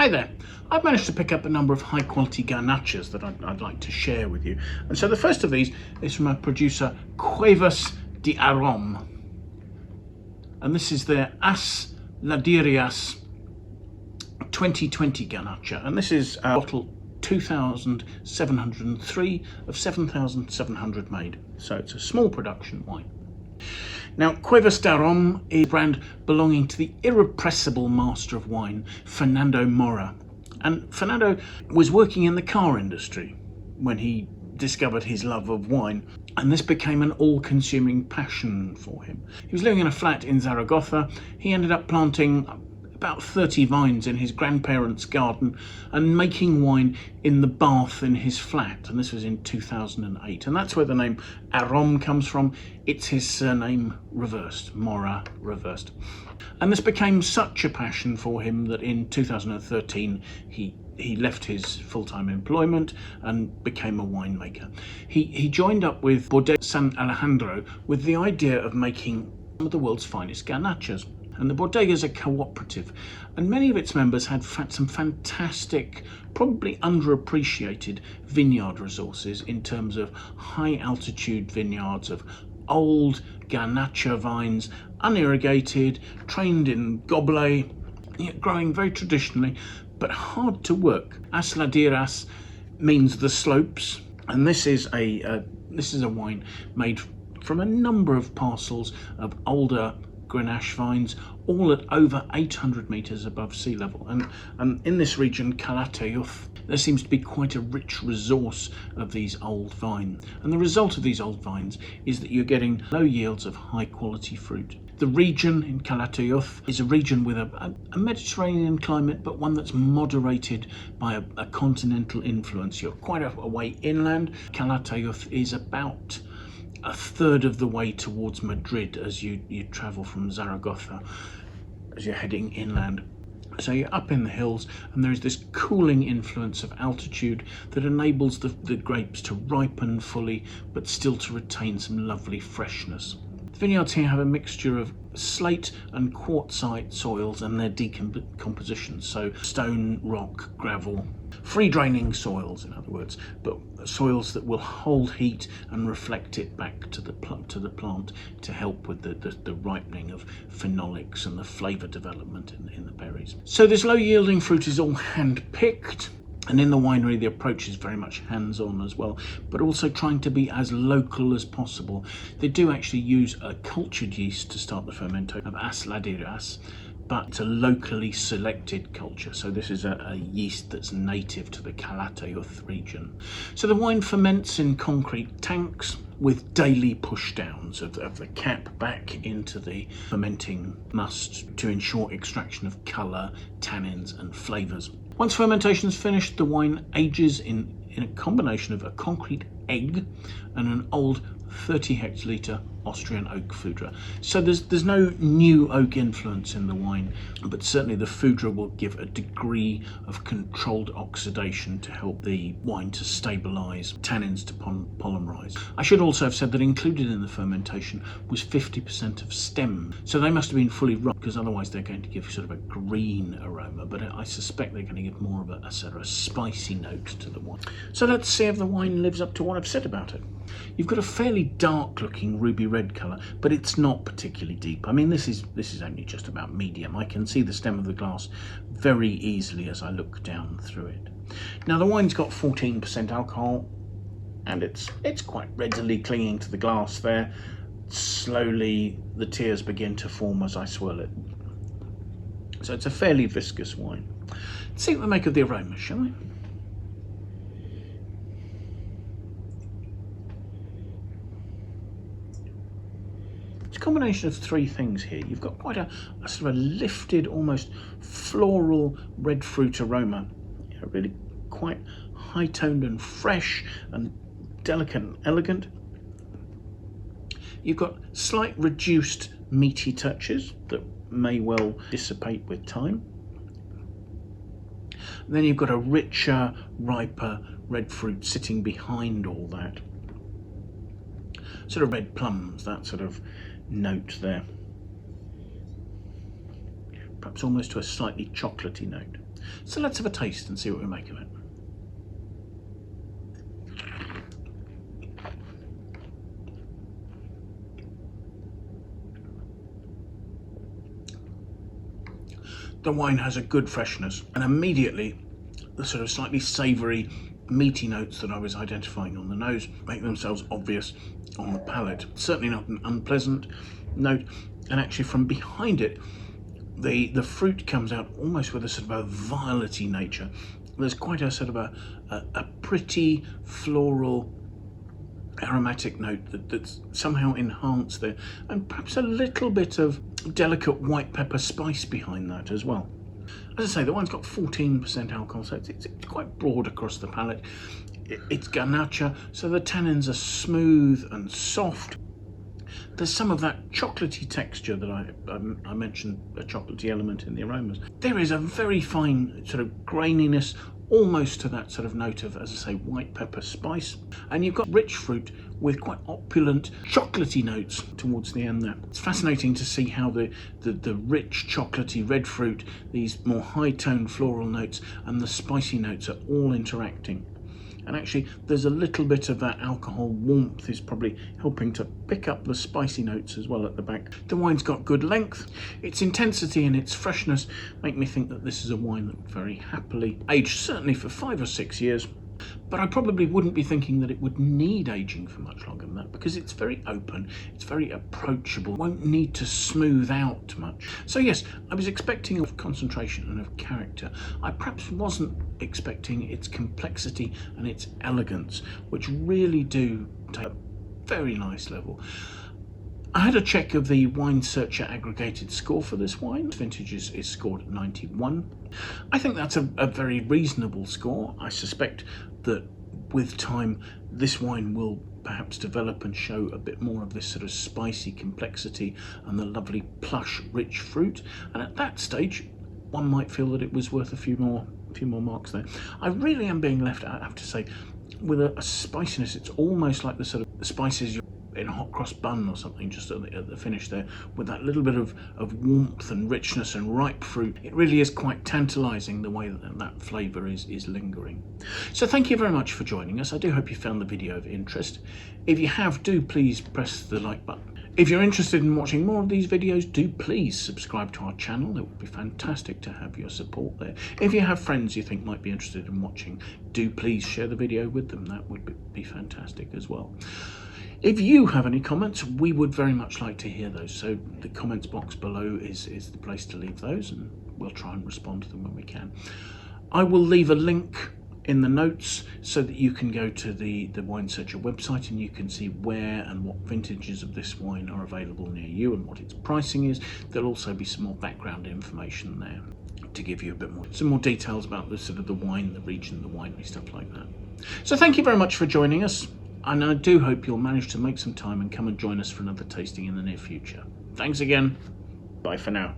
Hi there. I've managed to pick up a number of high quality garnachas that I'd like to share with you. And so the first of these is from a producer, Cuevas de Arom. And this is their Ladieras 2020 Garnacha. And this is bottle 2,703 of 7,700 made. So it's a small production wine. Now, Cuevas de Arom is a brand belonging to the irrepressible master of wine, Fernando Mora. And Fernando was working in the car industry when he discovered his love of wine, and this became an all-consuming passion for him. He was living in a flat in Zaragoza. He ended up planting about 30 vines in his grandparents' garden and making wine in the bath in his flat, and this was in 2008, and that's where the name Arom comes from. It's his surname reversed, Mora reversed. And this became such a passion for him that in 2013 he left his full-time employment and became a winemaker. He joined up with Bodegas San Alejandro with the idea of making some of the world's finest garnachas. And the Bodegas are cooperative, and many of its members had some fantastic, probably underappreciated vineyard resources in terms of high altitude vineyards of old Garnacha vines, unirrigated, trained in goblet, growing very traditionally, but hard to work. As Ladieras means the slopes, and this is a wine made from a number of parcels of older Grenache vines, all at over 800 metres above sea level. And in this region, Calatayud, there seems to be quite a rich resource of these old vines. And the result of these old vines is that you're getting low yields of high quality fruit. The region in Calatayud is a region with a Mediterranean climate, but one that's moderated by a continental influence. You're quite a way inland. Calatayud is about a third of the way towards Madrid as you travel from Zaragoza, as you're heading inland. So you're up in the hills, and there is this cooling influence of altitude that enables the grapes to ripen fully, but still to retain some lovely freshness. The vineyards here have a mixture of slate and quartzite soils and their decomposition, so stone, rock, gravel, free draining soils, in other words, but soils that will hold heat and reflect it back to the plant to help with the ripening of phenolics and the flavour development in the berries. So this low yielding fruit is all hand picked. And in the winery, the approach is very much hands-on as well, but also trying to be as local as possible. They do actually use a cultured yeast to start the fermentation of As Ladieras, but it's a locally selected culture. So this is a yeast that's native to the Calatayud region. So the wine ferments in concrete tanks with daily pushdowns of the cap back into the fermenting must to ensure extraction of colour, tannins and flavours. Once fermentation is finished, the wine ages in a combination of a concrete egg and an old 30 hectolitre Austrian oak foudre. So there's no new oak influence in the wine, but certainly the foudre will give a degree of controlled oxidation to help the wine to stabilise, tannins to polymerize. I should also have said that included in the fermentation was 50% of stem. So they must have been fully ripe, because otherwise they're going to give sort of a green aroma, but I suspect they're going to give more of a sort of a spicy note to the wine. So let's see if the wine lives up to what I've said about it. You've got a fairly dark looking ruby red colour, but it's not particularly deep. I mean, this is only just about medium. I can see the stem of the glass very easily as I look down through it. Now the wine's got 14% alcohol, and it's quite readily clinging to the glass there. Slowly the tears begin to form as I swirl it. So it's a fairly viscous wine. Let's see what we make of the aroma, shall we? It's a combination of three things here. You've got quite a sort of a lifted, almost floral red fruit aroma. Really quite high-toned and fresh and delicate and elegant. You've got slight reduced meaty touches that may well dissipate with time. And then you've got a richer, riper red fruit sitting behind all that. Sort of red plums, that sort of note there. perhaps almost to a slightly chocolatey note. So let's have a taste and see what we make of it. The wine has a good freshness, and immediately the sort of slightly savoury, meaty notes that I was identifying on the nose make themselves obvious on the palate. Certainly not an unpleasant note, and actually from behind it, the fruit comes out almost with a sort of a violet-y nature. There's quite a sort of a pretty floral aromatic note that's somehow enhanced there, and perhaps a little bit of delicate white pepper spice behind that as well. As I say, the wine's got 14% alcohol, so it's quite broad across the palate. It's Garnacha, so the tannins are smooth and soft. There's some of that chocolatey texture that I mentioned, a chocolatey element in the aromas. There is a very fine sort of graininess, almost to that sort of note of, as I say, white pepper spice. And you've got rich fruit with quite opulent chocolatey notes towards the end there. It's fascinating to see how the rich chocolatey red fruit, these more high-toned floral notes, and the spicy notes are all interacting. And actually, there's a little bit of that alcohol warmth is probably helping to pick up the spicy notes as well at the back. The wine's got good length. Its intensity and its freshness make me think that this is a wine that would very happily age, certainly for 5 or 6 years. But I probably wouldn't be thinking that it would need aging for much longer than that, because it's very open, it's very approachable, won't need to smooth out much. So yes, I was expecting of concentration and of character. I perhaps wasn't expecting its complexity and its elegance, which really do take a very nice level. I had a check of the Wine Searcher aggregated score for this wine. Vintage is scored at 91. I think that's a very reasonable score. I suspect that with time this wine will perhaps develop and show a bit more of this sort of spicy complexity and the lovely plush rich fruit, and at that stage one might feel that it was worth a few more marks there. I really am being left, I have to say, with a spiciness. It's almost like the sort of spices in a hot cross bun or something, just at the finish there, with that little bit of warmth and richness and ripe fruit. It really is quite tantalising the way that flavour is lingering. So thank you very much for joining us. I do hope you found the video of interest. If you have, do please press the like button. If you're interested in watching more of these videos, do please subscribe to our channel. It would be fantastic to have your support there. If you have friends you think might be interested in watching, do please share the video with them. That would be fantastic as well. If you have any comments, we would very much like to hear those. So the comments box below is the place to leave those, and we'll try and respond to them when we can. I will leave a link in the notes so that you can go to the Wine Searcher website and you can see where and what vintages of this wine are available near you and what its pricing is. There'll also be some more background information there to give you a bit more, some more details about the sort of the wine, the region, the winery, stuff like that. So thank you very much for joining us. And I do hope you'll manage to make some time and come and join us for another tasting in the near future. Thanks again. Bye for now.